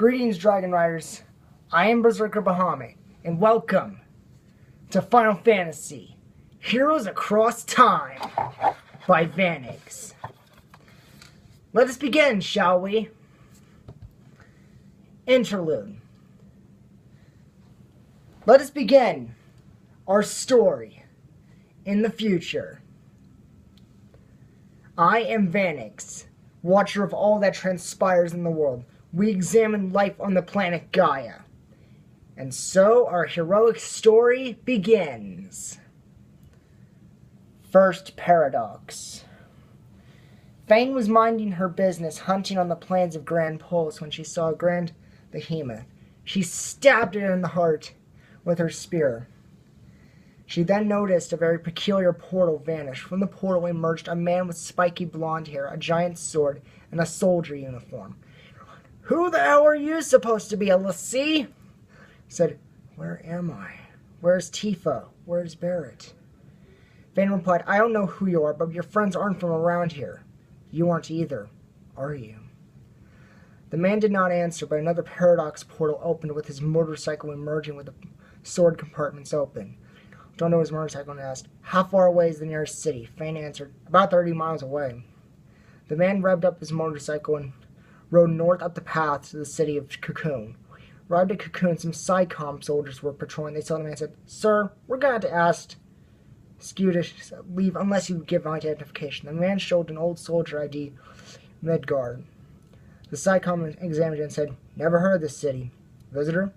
Greetings, Dragon Riders. I am Berserker Bahamut, and welcome to Final Fantasy Heroes Across Time by Vanix. Let us begin, shall we? Interlude. Let us begin our story in the future. I am Vanix, watcher of all that transpires in the world. We examine life on the planet Gaia. And so our heroic story begins. First paradox. Fane was minding her business, hunting on the plains of Grand Pulse, when she saw a grand behemoth. She stabbed it in the heart with her spear. She then noticed a very peculiar portal vanish. From the portal emerged a man with spiky blonde hair, a giant sword, and a soldier uniform. "Who the hell are you supposed to be, a l'Cie?" Said, "Where am I? Where's Tifa? Where's Barret?" Fane replied, "I don't know who you are, but your friends aren't from around here. You aren't either, are you?" The man did not answer, but another paradox portal opened with his motorcycle emerging with the sword compartments open. Don't know his motorcycle and asked, "How far away is the nearest city?" Fane answered, "About 30 miles away." The man revved up his motorcycle and rode north up the path to the city of Cocoon. Arrived at Cocoon, some PSICOM soldiers were patrolling. They saw the man and said, "Sir, we're going to ask you to leave unless you give identification." The man showed an old soldier ID, Midgard. The PSICOM examined it and said, "Never heard of this city. Visitor?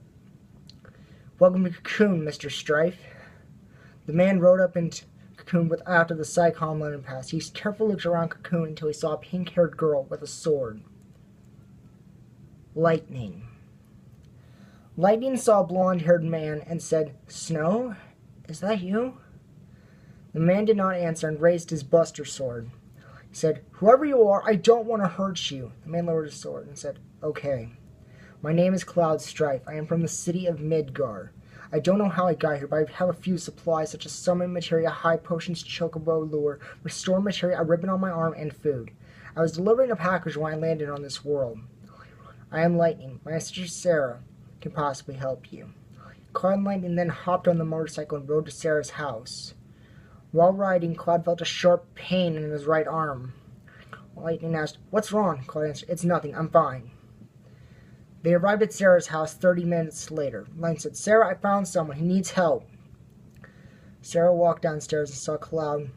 Welcome to Cocoon, Mr. Strife." The man rode up into Cocoon after the PSICOM let him pass. He carefully looked around Cocoon until he saw a pink-haired girl with a sword. Lightning. Lightning saw a blonde-haired man and said, "Snow, is that you?" The man did not answer and raised his buster sword. He said, "Whoever you are, I don't want to hurt you." The man lowered his sword and said, "Okay. My name is Cloud Strife. I am from the city of Midgar. I don't know how I got here, but I have a few supplies such as summon materia, high potions, chocobo lure, restore materia, a ribbon on my arm, and food. I was delivering a package when I landed on this world. I am Lightning. My sister Sarah can possibly help you." Cloud and Lightning then hopped on the motorcycle and rode to Sarah's house. While riding, Cloud felt a sharp pain in his right arm. Lightning asked, "What's wrong?" Cloud answered, "It's nothing. I'm fine." They arrived at Sarah's house 30 minutes later. Lightning said, "Sarah, I found someone. He needs help." Sarah walked downstairs and saw Cloud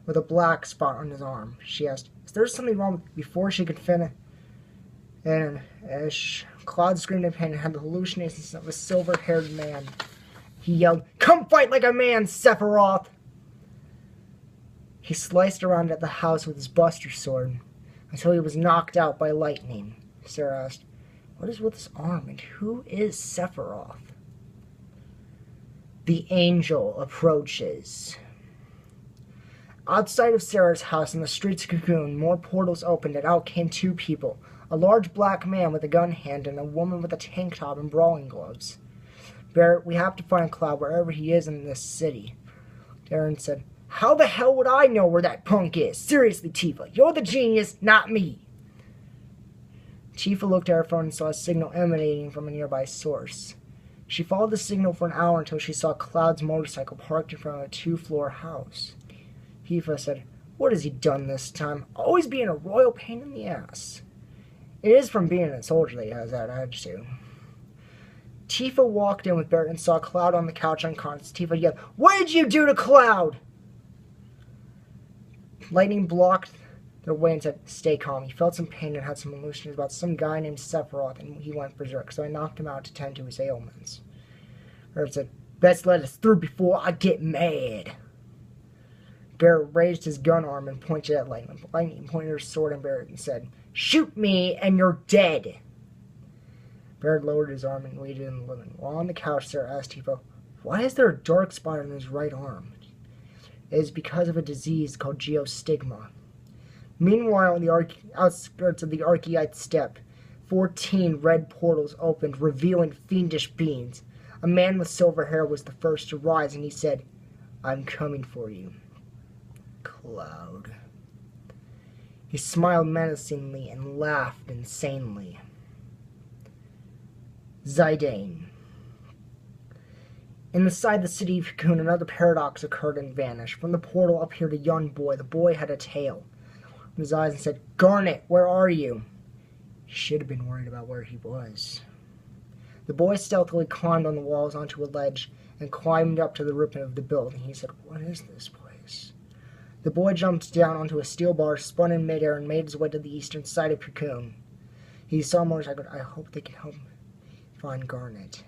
with a black spot on his arm. She asked, "Is there something wrong?" Before she could finish, and Cloud screamed in pain and had the hallucinations of a silver-haired man. He yelled, "Come fight like a man, Sephiroth!" He sliced around at the house with his buster sword until he was knocked out by lightning. Sarah asked, "What is with his arm, and who is Sephiroth?" The angel approaches. Outside of Sarah's house in the streets of Cocoon, more portals opened and out came two people. A large black man with a gun hand and a woman with a tank top and brawling gloves. "Barret, we have to find Cloud wherever he is in this city." Darren said, "How the hell would I know where that punk is? Seriously, Tifa, you're the genius, not me." Tifa looked at her phone and saw a signal emanating from a nearby source. She followed the signal for an hour until she saw Cloud's motorcycle parked in front of a 2-floor house. Tifa said, "What has he done this time? Always being a royal pain in the ass." It is from being a soldier that he has that attitude. Tifa walked in with Barret and saw Cloud on the couch unconscious. Tifa yelled, "What did you do to Cloud?" Lightning blocked their way and said, "Stay calm." He felt some pain and had some hallucinations about some guy named Sephiroth, and he went berserk, so I knocked him out to tend to his ailments. Barret said, "Best let us through before I get mad." Barret raised his gun arm and pointed at Lightning. Lightning pointed her sword at Barret and said, "Shoot me and you're dead." Barret lowered his arm and waited in the living room. While on the couch, Sarah asked Tifa, "Why is there a dark spot on his right arm?" It is because of a disease called geostigma. Meanwhile, in the outskirts of the Archeite Steppe, 14 red portals opened, revealing fiendish beings. A man with silver hair was the first to rise, and he said, "I'm coming for you, Cloud." He smiled menacingly and laughed insanely. Zidane. Inside the city of Cocoon, another paradox occurred and vanished. From the portal appeared a young boy. The boy had a tail in his eyes and said, "Garnet, where are you?" He should have been worried about where he was. The boy stealthily climbed on the walls onto a ledge and climbed up to the roof of the building. He said, "What is this place?" The boy jumped down onto a steel bar, spun in midair, and made his way to the eastern side of Cocoon. He saw a motorcycle. "I hope they can help me find Garnet."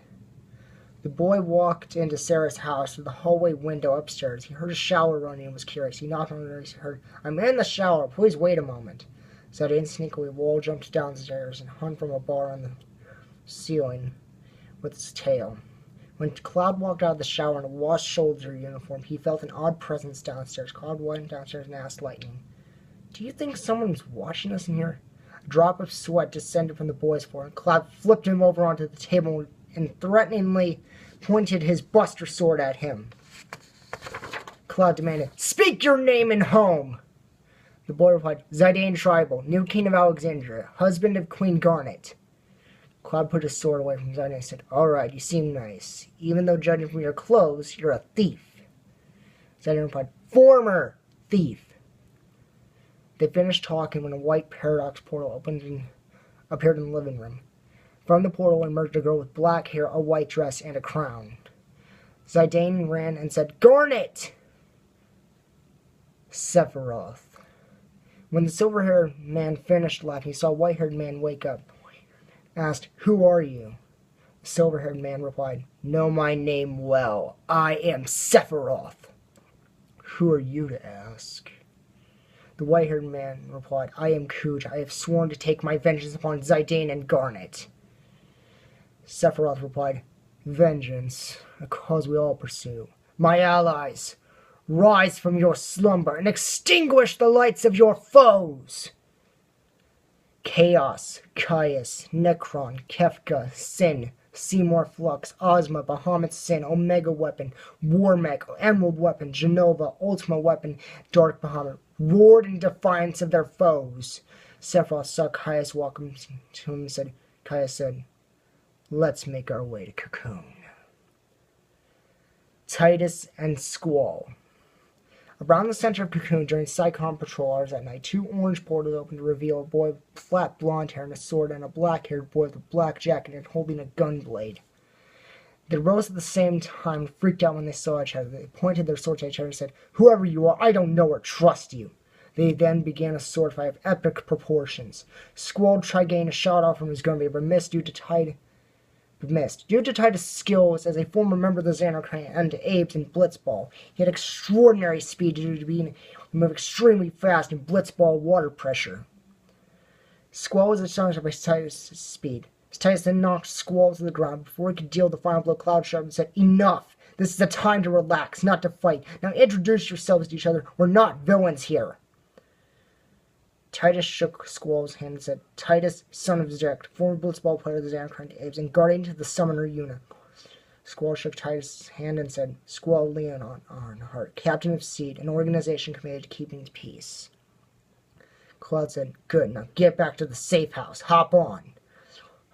The boy walked into Sarah's house through the hallway window upstairs. He heard a shower running and was curious. He knocked on the door. He heard, "I'm in the shower. Please wait a moment." Zidane sneakily jumped downstairs and hung from a bar on the ceiling with his tail. When Cloud walked out of the shower in a washed shoulder uniform, he felt an odd presence downstairs. Cloud went downstairs and asked Lightning, "Do you think someone's watching us in here?" A drop of sweat descended from the boy's forehead. Cloud flipped him over onto the table and threateningly pointed his buster sword at him. Cloud demanded, "Speak your name and home!" The boy replied, "Zidane Tribal, new king of Alexandria, husband of Queen Garnet." Cloud put his sword away from Zidane and said, "All right, you seem nice. Even though judging from your clothes, you're a thief." Zidane replied, "Former thief." They finished talking when a white paradox portal opened and appeared in the living room. From the portal emerged a girl with black hair, a white dress, and a crown. Zidane ran and said, "Garnet!" Sephiroth. When the silver-haired man finished laughing, he saw a white-haired man wake up. Asked, "Who are you?" The silver-haired man replied, "Know my name well. I am Sephiroth." "Who are you to ask?" The white-haired man replied, "I am Kuj. I have sworn to take my vengeance upon Zidane and Garnet." Sephiroth replied, "Vengeance, a cause we all pursue. My allies, rise from your slumber and extinguish the lights of your foes." Chaos, Caius, Necron, Kefka, Sin, Seymour Flux, Ozma, Bahamut Sin, Omega Weapon, Warmech, Emerald Weapon, Genova, Ultima Weapon, Dark Bahamut roared in defiance of their foes. Sephiroth saw Caius walk to him and said, Caius said, "Let's make our way to Cocoon." Tidus and Squall. Around the center of Cocoon during Psychon patrol hours at night, two orange portals opened to reveal a boy with flat blonde hair and a sword and a black-haired boy with a black jacket and holding a gun blade. They rose at the same time and freaked out when they saw each other. They pointed their swords at each other and said, "Whoever you are, I don't know or trust you." They then began a sword fight of epic proportions. Squall tried getting a shot off from his gun blade, but missed due to Tidus' skills as a former member of the Xanark clan and Abe's in Blitzball. He had extraordinary speed due to being move extremely fast in Blitzball water pressure. Squall was astonished by Tidus' speed. Tidus then knocked Squall to the ground. Before he could deal the final blow, Cloud shouted and said, "Enough! This is a time to relax, not to fight. Now introduce yourselves to each other. We're not villains here." Tidus shook Squall's hand and said, "Tidus, son of Zerek, former Blitzball player of the Xanark Abes, and guardian to the Summoner Yuna." Squall shook Tidus' hand and said, "Squall Leonhart, captain of Seed, an organization committed to keeping peace." Cloud said, "Good, now get back to the safe house. Hop on."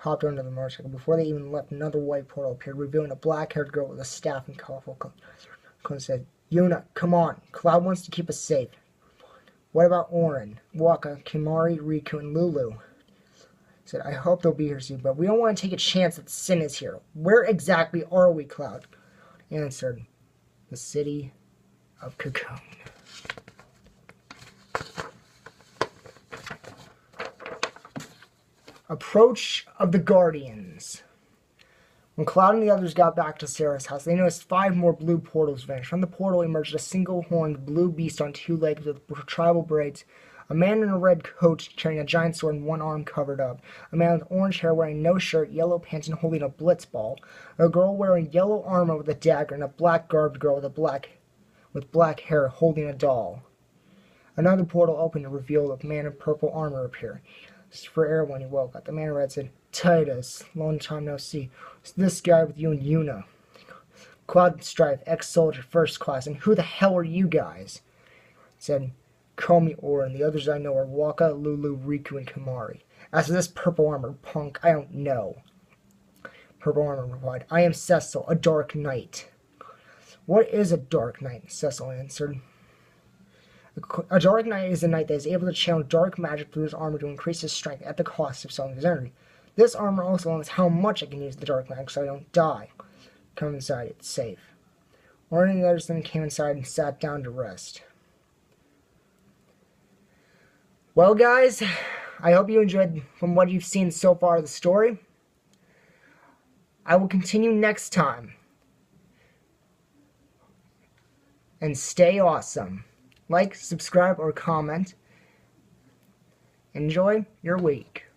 Hopped onto the motorcycle. Before they even left, another white portal appeared, revealing a black-haired girl with a staff and colorful clothes. Cloud said, "Yuna, come on. Cloud wants to keep us safe. What about Orin, Waka, Kimari, Riku, and Lulu?" He said, "I hope they'll be here soon, but we don't want to take a chance that Sin is here. Where exactly are we, Cloud?" Answered, "The city of Cocoon." Approach of the Guardians. When Cloud and the others got back to Sarah's house, they noticed 5 more blue portals vanish. From the portal emerged a single-horned blue beast on 2 legs with tribal braids, a man in a red coat carrying a giant sword and one arm covered up, a man with orange hair wearing no shirt, yellow pants, and holding a blitzball, a girl wearing yellow armor with a dagger, and a black-garbed girl with black hair holding a doll. Another portal opened to reveal a man in purple armor appear. For everyone he woke up. The man in red said, "Tidus, long time no see. It's this guy with you and Yuna. Cloud Strife, ex-soldier, first class. And who the hell are you guys?" He said, "Call me Orin. The others I know are Waka, Lulu, Riku, and Kimari. As for this purple armor punk, I don't know." Purple Armor replied. I am Cecil, a Dark Knight. What is a Dark Knight? Cecil answered. A Dark Knight is a knight that is able to channel dark magic through his armor to increase his strength at the cost of selling his energy. This armor also limits how much I can use the dark magic so I don't die. Come inside, it's safe. Warren and the others then came inside and sat down to rest. Well, guys, I hope you enjoyed from what you've seen so far of the story. I will continue next time. And stay awesome. Like, subscribe, or comment. Enjoy your week.